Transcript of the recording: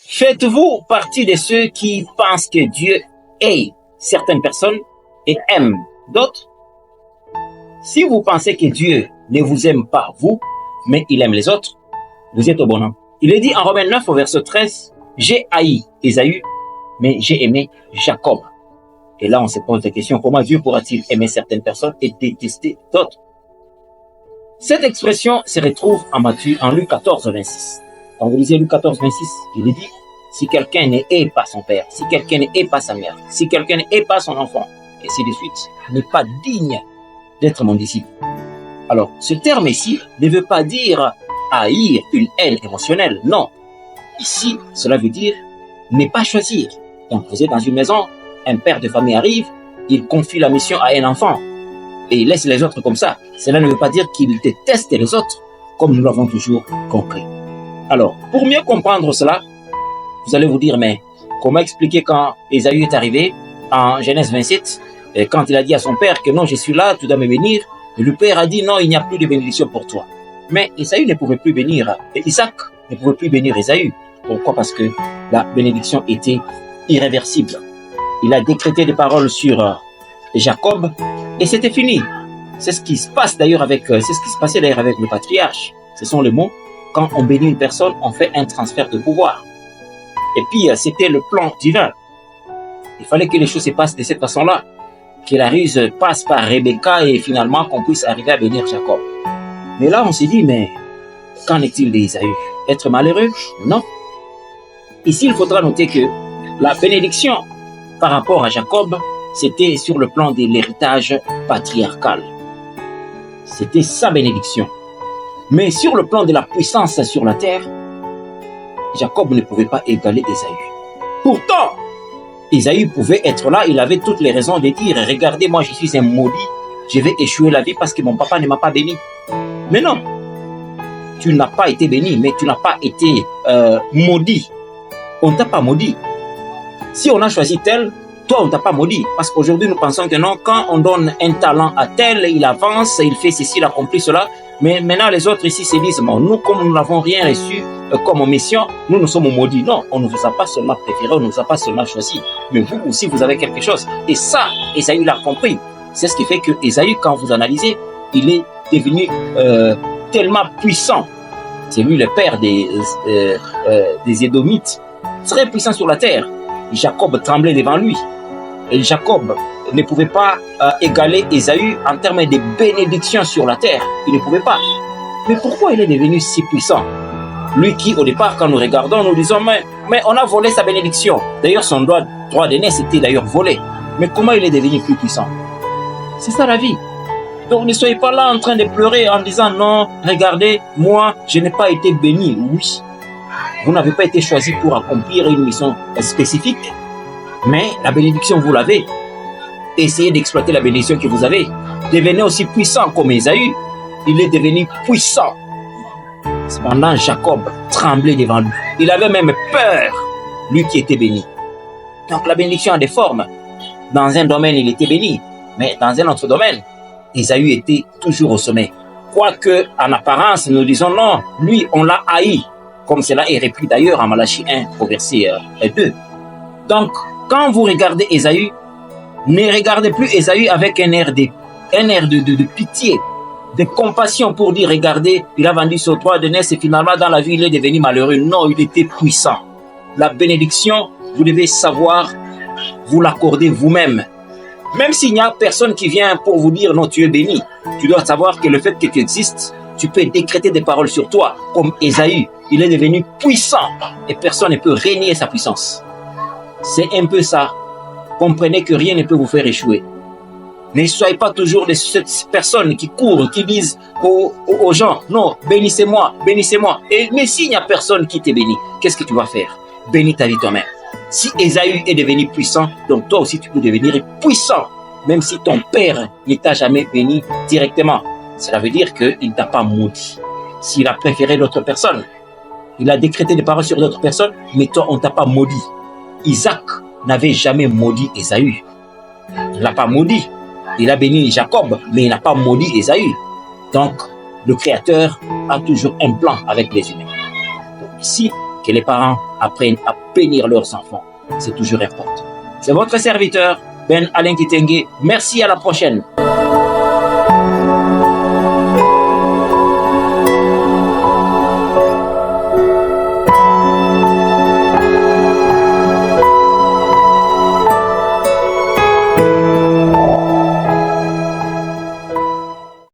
Faites-vous partie de ceux qui pensent que Dieu hait certaines personnes et aime d'autres? Si vous pensez que Dieu ne vous aime pas, vous, mais il aime les autres, vous êtes au bon endroit. Il est dit en Romains 9 au verset 13, « J'ai haï Ésaü, mais j'ai aimé Jacob. » Et là, on se pose la question, comment Dieu pourra-t-il aimer certaines personnes et détester d'autres? Cette expression se retrouve en Luc 14, 26. Quand vous lisez Luc 14, 26, il est dit, si quelqu'un ne hait pas son père, si quelqu'un ne hait pas sa mère, si quelqu'un ne hait pas son enfant, et ainsi de suite, n'est pas digne d'être mon disciple. Alors, ce terme ici ne veut pas dire haïr une haine émotionnelle, non. Ici, cela veut dire ne pas choisir. Donc, vous êtes dans une maison, un père de famille arrive, il confie la mission à un enfant et il laisse les autres comme ça. Cela ne veut pas dire qu'il déteste les autres, comme nous l'avons toujours compris. Alors, pour mieux comprendre cela, vous allez vous dire, mais comment expliquer quand Ésaü est arrivé en Genèse 27, et quand il a dit à son père que non, je suis là, tu dois me bénir, et le père a dit non, il n'y a plus de bénédiction pour toi. Mais Ésaü ne pouvait plus bénir, et Isaac ne pouvait plus bénir Ésaü. Pourquoi? Parce que la bénédiction était irréversible. Il a décrété des paroles sur Jacob, et c'était fini. C'est ce qui se passe d'ailleurs c'est ce qui se passait d'ailleurs avec le patriarche. Ce sont les mots, quand on bénit une personne, on fait un transfert de pouvoir. Et puis, c'était le plan divin. Il fallait que les choses se passent de cette façon-là, que la ruse passe par Rebecca et finalement qu'on puisse arriver à bénir Jacob. Mais là, on s'est dit, mais qu'en est-il d'Ésaü? Être malheureux? Non. Ici, il faudra noter que la bénédiction par rapport à Jacob, c'était sur le plan de l'héritage patriarcal. C'était sa bénédiction. Mais sur le plan de la puissance sur la terre, Jacob ne pouvait pas égaler Ésaü. Pourtant, Ésaü pouvait être là, il avait toutes les raisons de dire « Regardez, moi je suis un maudit, je vais échouer la vie parce que mon papa ne m'a pas béni. » Mais non, tu n'as pas été béni, mais tu n'as pas été maudit. On ne t'a pas maudit. Si on a choisi tel, toi on ne t'a pas maudit. Parce qu'aujourd'hui nous pensons que non, quand on donne un talent à tel, il avance, il fait ceci, il accomplit cela. Mais maintenant les autres ici se disent, bon, nous comme nous n'avons rien reçu comme mission, nous sommes maudits. Non, on ne vous a pas seulement préféré, on ne vous a pas seulement choisi. Mais vous aussi vous avez quelque chose. Et ça, Ésaü l'a compris. C'est ce qui fait que Ésaü, quand vous analysez, il est devenu tellement puissant. C'est lui le père des Édomites. Très puissant sur la terre. Jacob tremblait devant lui. Et Jacob ne pouvait pas égaler Ésaü en termes de bénédiction sur la terre. Il ne pouvait pas. Mais pourquoi il est devenu si puissant? Lui qui, au départ, quand nous regardons, nous disons, mais on a volé sa bénédiction. D'ailleurs, son droit d'aîné, c'était d'ailleurs volé. Mais comment il est devenu plus puissant? C'est ça la vie. Donc ne soyez pas là en train de pleurer en disant, non, regardez, moi, je n'ai pas été béni. Oui, vous n'avez pas été choisi pour accomplir une mission spécifique, mais la bénédiction, vous l'avez. Essayez d'exploiter la bénédiction que vous avez. Devenez aussi puissant comme Ésaü. Il est devenu puissant. Cependant, Jacob tremblait devant lui. Il avait même peur, lui qui était béni. Donc la bénédiction a des formes. Dans un domaine, il était béni, mais dans un autre domaine, Ésaü était toujours au sommet. Quoique, en apparence, nous disons non, lui, on l'a haï, comme cela est repris d'ailleurs en Malachie 1, au verset 2. Donc, quand vous regardez Ésaü, ne regardez plus Ésaü avec un air de pitié, de compassion pour dire, regardez, il a vendu son droit de naissance et finalement dans la vie, il est devenu malheureux. Non, il était puissant. La bénédiction, vous devez savoir vous l'accorder vous-même. Même s'il n'y a personne qui vient pour vous dire, non, tu es béni. Tu dois savoir que le fait que tu existes, tu peux décréter des paroles sur toi, comme Ésaü. Il est devenu puissant et personne ne peut régner sa puissance. C'est un peu ça. Comprenez que rien ne peut vous faire échouer. Ne soyez pas toujours de cette personne qui court, qui disent aux gens, non, bénissez-moi, bénissez-moi. Mais s'il n'y a personne qui t'est béni, qu'est-ce que tu vas faire? Bénis ta vie toi-même. Si Ésaü est devenu puissant, donc toi aussi tu peux devenir puissant, même si ton père ne t'a jamais béni directement. Cela veut dire qu'il ne t'a pas maudit. S'il a préféré d'autres personnes, il a décrété des paroles sur d'autres personnes, mais toi on ne t'a pas maudit. Isaac n'avait jamais maudit Ésaü. Il ne l'a pas maudit. Il a béni Jacob, mais il n'a pas maudit Ésaü. Donc, le Créateur a toujours un plan avec les humains. Donc, ici, que les parents apprennent à bénir leurs enfants. C'est toujours important. C'est votre serviteur, Ben Alain Kitenge. Merci, à la prochaine.